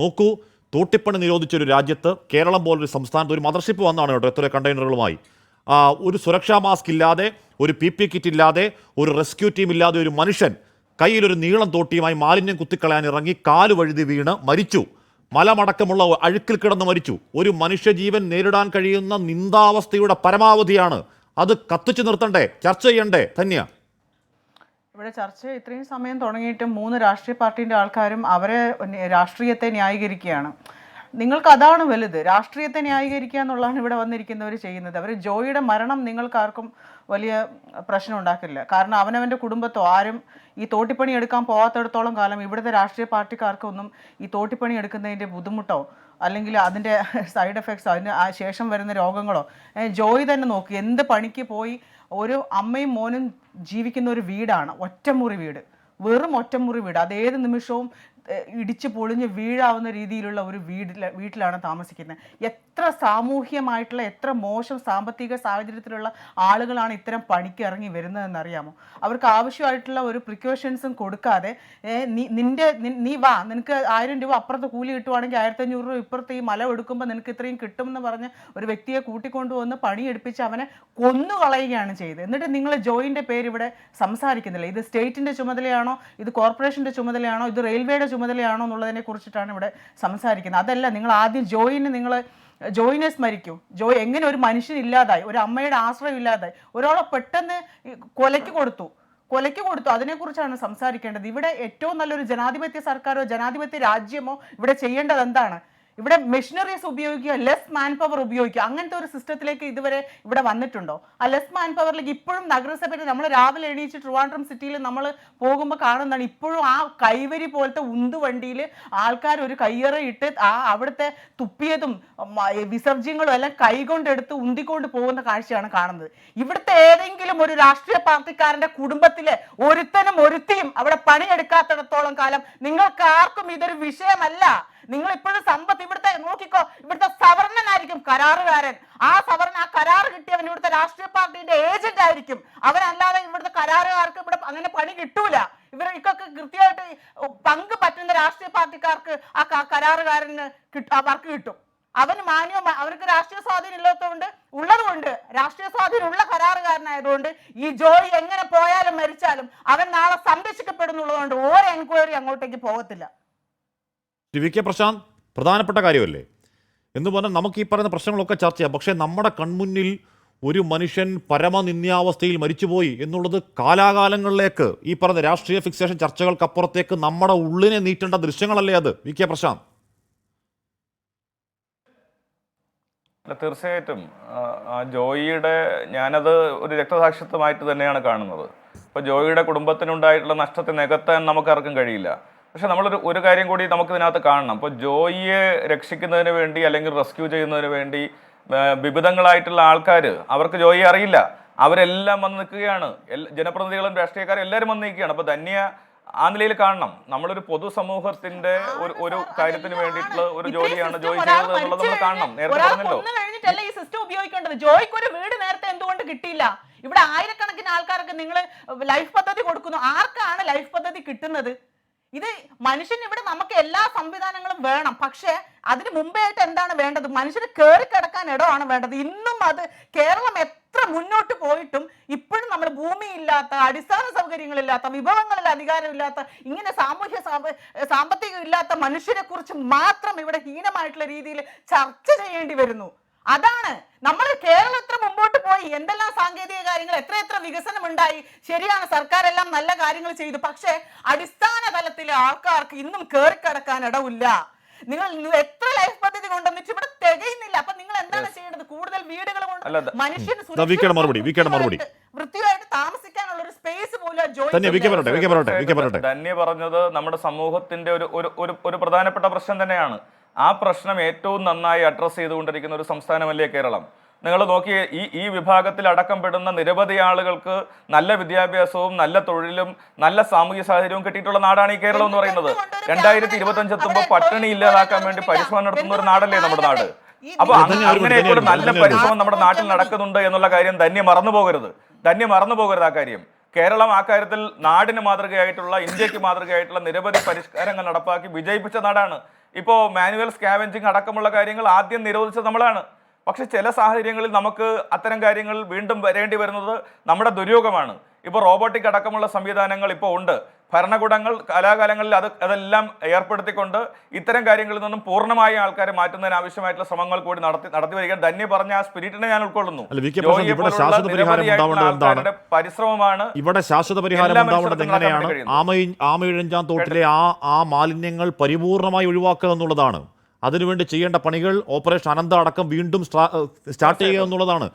നോക്കൂ, തോട്ടിപ്പണി നിരോധിച്ചൊരു രാജ്യത്ത്, കേരളം പോലൊരു സംസ്ഥാനത്ത് ഒരു മദർഷിപ്പ് വന്നാണ് കേട്ടോ എത്ര കണ്ടെയ്നറുകളുമായി. ഒരു സുരക്ഷാ മാസ്ക് ഇല്ലാതെ, ഒരു PPE കിറ്റ് ഇല്ലാതെ, ഒരു റെസ്ക്യൂ ടീം ഇല്ലാതെ ഒരു മനുഷ്യൻ കയ്യിലൊരു നീളം തോട്ടിയുമായി മാലിന്യം കുത്തിക്കളയാൻ ഇറങ്ങി കാല് വഴുതി വീണ് മരിച്ചു. മലമടക്കമുള്ള അഴുക്കിൽ കിടന്ന് മരിച്ചു. ഒരു മനുഷ്യജീവൻ നേരിടാൻ കഴിയുന്ന നിന്ദാവസ്ഥയുടെ പരമാവധിയാണ്. അത് കത്തിച്ചു നിർത്തണ്ടേ? ചർച്ച ചെയ്യണ്ടേ? ധന്യ, ഇവിടെ ചർച്ച ഇത്രയും സമയം തുടങ്ങിയിട്ടും 3 രാഷ്ട്രീയ പാർട്ടിൻ്റെ ആൾക്കാരും അവരെ രാഷ്ട്രീയത്തെ ന്യായീകരിക്കുകയാണ്. നിങ്ങൾക്ക് അതാണ് വലുത്, രാഷ്ട്രീയത്തെ ന്യായീകരിക്കുക എന്നുള്ളതാണ് ഇവിടെ വന്നിരിക്കുന്നവർ ചെയ്യുന്നത്. അവർ ജോയിയുടെ മരണം നിങ്ങൾക്കാർക്കും വലിയ പ്രശ്നം ഉണ്ടാക്കില്ല. കാരണം അവനവൻ്റെ കുടുംബത്തോ ആരും ഈ തോട്ടിപ്പണി എടുക്കാൻ പോകാത്തിടത്തോളം കാലം ഇവിടുത്തെ രാഷ്ട്രീയ പാർട്ടിക്കാർക്കൊന്നും ഈ തോട്ടിപ്പണി എടുക്കുന്നതിൻ്റെ ബുദ്ധിമുട്ടോ അല്ലെങ്കിൽ അതിൻ്റെ സൈഡ് എഫക്ട്സോ അതിന് ശേഷം വരുന്ന രോഗങ്ങളോ ജോയി തന്നെ നോക്കി എന്ത് പണിക്ക് പോയി ഒരു അമ്മയും മോനും ജീവിക്കുന്ന ഒരു വീടാണ്, ഒറ്റമുറി വീട്, വെറും ഒറ്റമുറി വീട്. അത് ഏത് നിമിഷവും ഇടിച്ച് പൊളിഞ്ഞ് വീഴാവുന്ന രീതിയിലുള്ള ഒരു വീട്ടിലാണ് താമസിക്കുന്നത്. എത്ര സാമൂഹ്യമായിട്ടുള്ള എത്ര മോശം സാമ്പത്തിക സാഹചര്യത്തിലുള്ള ആളുകളാണ് ഇത്തരം പണിക്ക് ഇറങ്ങി വരുന്നതെന്നറിയാമോ? അവർക്ക് ആവശ്യമായിട്ടുള്ള ഒരു പ്രിക്കോഷൻസും കൊടുക്കാതെ നീ വാ, നിനക്ക് 1000 രൂപ അപ്പുറത്ത് കൂലി കിട്ടുവാണെങ്കിൽ 1500 രൂപ ഇപ്പുറത്ത് ഈ മല എടുക്കുമ്പോൾ നിനക്ക് ഇത്രയും കിട്ടുമെന്ന് പറഞ്ഞ് ഒരു വ്യക്തിയെ കൂട്ടിക്കൊണ്ടുവന്ന് പണിയെടുപ്പിച്ച് അവനെ കൊന്നുകളയുകയാണ് ചെയ്തത്. എന്നിട്ട് നിങ്ങൾ ജോയിൻ്റെ പേര് ഇവിടെ സംസാരിക്കുന്നില്ല. ഇത് സ്റ്റേറ്റിൻ്റെ ചുമതലയാണോ, ഇത് കോർപ്പറേഷൻ്റെ ചുമതലയാണോ, ഇത് റെയിൽവേയുടെ ചുമതലയാണോ എന്നുള്ളതിനെ കുറിച്ചിട്ടാണ് ഇവിടെ സംസാരിക്കുന്നത്. അതല്ല, നിങ്ങൾ ആദ്യം ജോയിനെ സ്മരിക്കൂ. ജോയ് എങ്ങനെ ഒരു മനുഷ്യനില്ലാതായി, ഒരു അമ്മയുടെ ആശ്രയം ഇല്ലാതായി, ഒരാളെ പെട്ടെന്ന് കൊലയ്ക്ക് കൊടുത്തു, അതിനെക്കുറിച്ചാണ് സംസാരിക്കേണ്ടത്. ഇവിടെ ഏറ്റവും നല്ലൊരു ജനാധിപത്യ സർക്കാരോ ജനാധിപത്യ രാജ്യമോ ഇവിടെ ചെയ്യേണ്ടത് എന്താണ്? ഇവിടെ മെഷീനറീസ് ഉപയോഗിക്കുക, ലെസ് മാൻ പവർ ഉപയോഗിക്കുക. അങ്ങനത്തെ ഒരു സിസ്റ്റത്തിലേക്ക് ഇതുവരെ ഇവിടെ വന്നിട്ടുണ്ടോ? ആ ലെസ് മാൻ പവറിലേക്ക് ഇപ്പോഴും നഗരസഭയിൽ നമ്മൾ രാവിലെ എണീച്ച് ട്രിവാൻഡ്രം സിറ്റിയിൽ നമ്മൾ പോകുമ്പോൾ കാണുന്നതാണ് ഇപ്പോഴും ആ കൈവരി പോലത്തെ ഉന്തുവണ്ടിയിൽ ആൾക്കാർ ഒരു കയ്യറയിട്ട് അവിടുത്തെ തുപ്പിയതും വിസർജ്യങ്ങളും എല്ലാം കൈകൊണ്ടെടുത്ത് ഉന്തിക്കൊണ്ട് പോകുന്ന കാഴ്ചയാണ് കാണുന്നത്. ഇവിടുത്തെ ഏതെങ്കിലും ഒരു രാഷ്ട്രീയ പാർട്ടിക്കാരന്റെ കുടുംബത്തിലെ ഒരുത്തനും ഒരുത്തിയും അവിടെ പണിയെടുക്കാത്തിടത്തോളം കാലം നിങ്ങൾക്ക് ആർക്കും ഇതൊരു വിഷയമല്ല. നിങ്ങൾ ഇപ്പോഴും സമ്പത്ത് ഇവിടുത്തെ നോക്കിക്കോ, ഇവിടുത്തെ സവർണനായിരിക്കും കരാറുകാരൻ. ആ കരാറ് കിട്ടിയവൻ ഇവിടുത്തെ രാഷ്ട്രീയ പാർട്ടിയുടെ ഏജന്റ് ആയിരിക്കും. അവനല്ലാതെ ഇവിടുത്തെ കരാറുകാർക്ക് ഇവിടെ അങ്ങനെ പണി കിട്ടൂല. ഇവർക്കൊക്കെ കൃത്യമായിട്ട് പങ്ക് പറ്റുന്ന രാഷ്ട്രീയ പാർട്ടിക്കാർക്ക് ആ കരാറുകാരന് വർക്ക് കിട്ടും. അവർക്ക് രാഷ്ട്രീയ സ്വാധീനം ഇല്ലാത്തതുകൊണ്ട് ഉള്ളതുകൊണ്ട് രാഷ്ട്രീയ സ്വാധീനമുള്ള കരാറുകാരനായതുകൊണ്ട് ഈ ജോയി എങ്ങനെ പോയാലും മരിച്ചാലും അവൻ നാളെ സംരക്ഷിക്കപ്പെടുന്നുള്ളതുകൊണ്ട് ഓരോ എൻക്വയറി അങ്ങോട്ടേക്ക് പോകത്തില്ല. VK പ്രശാന്ത്, പ്രധാനപ്പെട്ട കാര്യമല്ലേ എന്ന് പറഞ്ഞാൽ നമുക്ക് ഈ പറയുന്ന പ്രശ്നങ്ങളൊക്കെ ചർച്ച ചെയ്യാം. പക്ഷേ നമ്മുടെ കൺമുന്നിൽ ഒരു മനുഷ്യൻ പരമനിന്ദ്യാവസ്ഥയിൽ മരിച്ചുപോയി എന്നുള്ളത് കാലാകാലങ്ങളിലേക്ക് ഈ പറഞ്ഞ രാഷ്ട്രീയ ഫിക്സേഷൻ ചർച്ചകൾക്കപ്പുറത്തേക്ക് നമ്മുടെ ഉള്ളിനെ നീട്ടേണ്ട ദൃശ്യങ്ങളല്ലേ അത്? VK പ്രശാന്ത്. തീർച്ചയായിട്ടും ജോയിയുടെ ഞാനത് ഒരു രക്തസാക്ഷിത്വമായിട്ട് തന്നെയാണ് കാണുന്നത്. ഇപ്പോൾ ജോയിയുടെ കുടുംബത്തിനുണ്ടായിട്ടുള്ള നഷ്ടത്തെ നികത്താൻ നമുക്കാർക്കും കഴിയില്ല. പക്ഷെ ഒരു കാര്യം കൂടി നമുക്ക് ഇതിനകത്ത് കാണണം. ഇപ്പോൾ ജോയിയെ രക്ഷിക്കുന്നതിന് വേണ്ടി അല്ലെങ്കിൽ റെസ്ക്യൂ ചെയ്യുന്നതിന് വേണ്ടി വിവിധങ്ങളായിട്ടുള്ള ആൾക്കാർ, അവർക്ക് ജോയിയെ അറിയില്ല, അവരെല്ലാം വന്ന് നിൽക്കുകയാണ്. ജനപ്രതിനിധികളും രാഷ്ട്രീയക്കാരും എല്ലാവരും വന്ന് നിൽക്കുകയാണ്. അപ്പോൾ ധന്യ ആ നിലയിൽ കാണണം. നമ്മളൊരു പൊതുസമൂഹത്തിന്റെ ഒരു കാര്യത്തിന് വേണ്ടിയിട്ടുള്ള ഒരു ജോലിയാണ് ജോയി ചെയ്തത് എന്നുള്ളത് നമ്മൾ കാണണം. നേരത്തെ പറഞ്ഞല്ലോ, ഈ സിസ്റ്റം ഉപയോഗിക്കേണ്ടത്. ജോയിക്ക് ഒരു വീട് നേരത്തെ എന്തുകൊണ്ട് കിട്ടിയില്ല? ഇവിടെ ആയിരക്കണക്കിന് ആൾക്കാർക്ക് നിങ്ങൾ ലൈഫ് പദ്ധതി കൊടുക്കുന്നു. ആർക്കാണ് ലൈഫ് പദ്ധതി കിട്ടുന്നത്? ഇത് മനുഷ്യന് ഇവിടെ നമുക്ക് എല്ലാ സംവിധാനങ്ങളും വേണം. പക്ഷെ അതിന് മുമ്പായിട്ട് എന്താണ് വേണ്ടത്? മനുഷ്യന് കയറി കിടക്കാൻ ഇടമാണ് വേണ്ടത്. ഇന്നും അത് കേരളം എത്ര മുന്നോട്ട് പോയിട്ടും ഇപ്പോഴും നമ്മൾ ഭൂമിയില്ലാത്ത, അടിസ്ഥാന സൗകര്യങ്ങളില്ലാത്ത, വിഭവങ്ങളിൽ അധികാരമില്ലാത്ത, ഇങ്ങനെ സാമ്പത്തികം ഇല്ലാത്ത മനുഷ്യരെ കുറിച്ച് മാത്രം ഇവിടെ ഹീനമായിട്ടുള്ള രീതിയിൽ ചർച്ച ചെയ്യേണ്ടി വരുന്നു. അതാണ് നമ്മൾ കേരളം എത്ര മുമ്പോട്ട് പോയി, എന്തെല്ലാം സാങ്കേതിക കാര്യങ്ങൾ, എത്ര വികസനം ഉണ്ടായി. ശരിയാണ്, സർക്കാർ എല്ലാം നല്ല കാര്യങ്ങൾ ചെയ്തു. പക്ഷെ അടിസ്ഥാന തലത്തിലെ ആൾക്കാർക്ക് ഇന്നും കയറിക്കിടക്കാൻ ഇടവില്ല. നിങ്ങൾ എത്ര ലൈഫ് പദ്ധതി കൊണ്ടുവന്നിട്ട് ഇവിടെ തികയുന്നില്ല. അപ്പൊ നിങ്ങൾ എന്താണ് ചെയ്യേണ്ടത്? കൂടുതൽ വീടുകൾ കൊണ്ട് മനുഷ്യന് വൃത്തിയായിട്ട് താമസിക്കാനുള്ള ഒരു സ്പേസ് പോലും. ധന്യ പറഞ്ഞത് നമ്മുടെ സമൂഹത്തിന്റെ ഒരു പ്രധാനപ്പെട്ട പ്രശ്നം തന്നെയാണ്. ആ പ്രശ്നം ഏറ്റവും നന്നായി അഡ്രസ്സ് ചെയ്തുകൊണ്ടിരിക്കുന്ന ഒരു സംസ്ഥാനമല്ലേ കേരളം. നിങ്ങൾ നോക്കി, ഈ വിഭാഗത്തിൽ അടക്കം പെടുന്ന നിരവധി ആളുകൾക്ക് നല്ല വിദ്യാഭ്യാസവും നല്ല തൊഴിലും നല്ല സാമൂഹ്യ സാഹചര്യവും കിട്ടിയിട്ടുള്ള നാടാണ് ഈ കേരളം എന്ന് പറയുന്നത്. 2025 എത്തുമ്പോൾ പട്ടിണി ഇല്ലാതാക്കാൻ വേണ്ടി പരിശ്രമം നടത്തുന്ന ഒരു നാടല്ലേ നമ്മുടെ നാട്. അപ്പൊ അങ്ങനെയൊക്കെ ഒരു നല്ല പരിശ്രമം നമ്മുടെ നാട്ടിൽ നടക്കുന്നുണ്ട് എന്നുള്ള കാര്യം ധന്യ മറന്നു പോകരുത് ആ കാര്യം. കേരളം ആ കാര്യത്തിൽ നാടിന് മാതൃകയായിട്ടുള്ള, ഇന്ത്യക്ക് മാതൃകയായിട്ടുള്ള നിരവധി പരിഷ്കാരങ്ങൾ നടപ്പാക്കി വിജയിപ്പിച്ച നാടാണ്. ഇപ്പോൾ മാനുവൽ സ്കാവെഞ്ചിങ് അടക്കമുള്ള കാര്യങ്ങൾ ആദ്യം നിരോധിച്ചത് നമ്മളാണ്. പക്ഷെ ചില സാഹചര്യങ്ങളിൽ നമുക്ക് അത്തരം കാര്യങ്ങൾ വീണ്ടും വരേണ്ടി വരുന്നത് നമ്മുടെ ദുര്യോഗമാണ്. ഇപ്പോൾ റോബോട്ടിക് അടക്കമുള്ള സംവിധാനങ്ങൾ ഇപ്പോൾ ഉണ്ട്. ഭരണകൂടങ്ങൾ കലാകാലങ്ങളിൽ അതെല്ലാം ഏർപ്പെടുത്തിക്കൊണ്ട് ഇത്തരം കാര്യങ്ങളിൽ നിന്നും പൂർണ്ണമായി ആൾക്കാരെ മാറ്റുന്നതിന് ആവശ്യമായിട്ടുള്ള ശ്രമങ്ങൾ കൂടി നടത്തി വരിക. ധന്യ പറഞ്ഞ ആ സ്പിരിറ്റിനെ ഞാൻ ഉൾക്കൊള്ളുന്നു. ആൾക്കാരുടെ പരിശ്രമമാണ് ഇവിടെ ശാശ്വത പരിഹാരം ഉണ്ടാവേണ്ടത് എങ്ങനെയാണ്? ആമയിഴഞ്ചാൻ തോട്ടിലെ ആ മാലിന്യങ്ങൾ പരിപൂർണമായി ഒഴിവാക്കുക എന്നുള്ളതാണ്. അതിനുവേണ്ടി ചെയ്യേണ്ട പണികൾ ഓപ്പറേഷൻ അനന്ത അടക്കം വീണ്ടും സ്റ്റാർട്ട് ചെയ്യുക എന്നുള്ളതാണ്.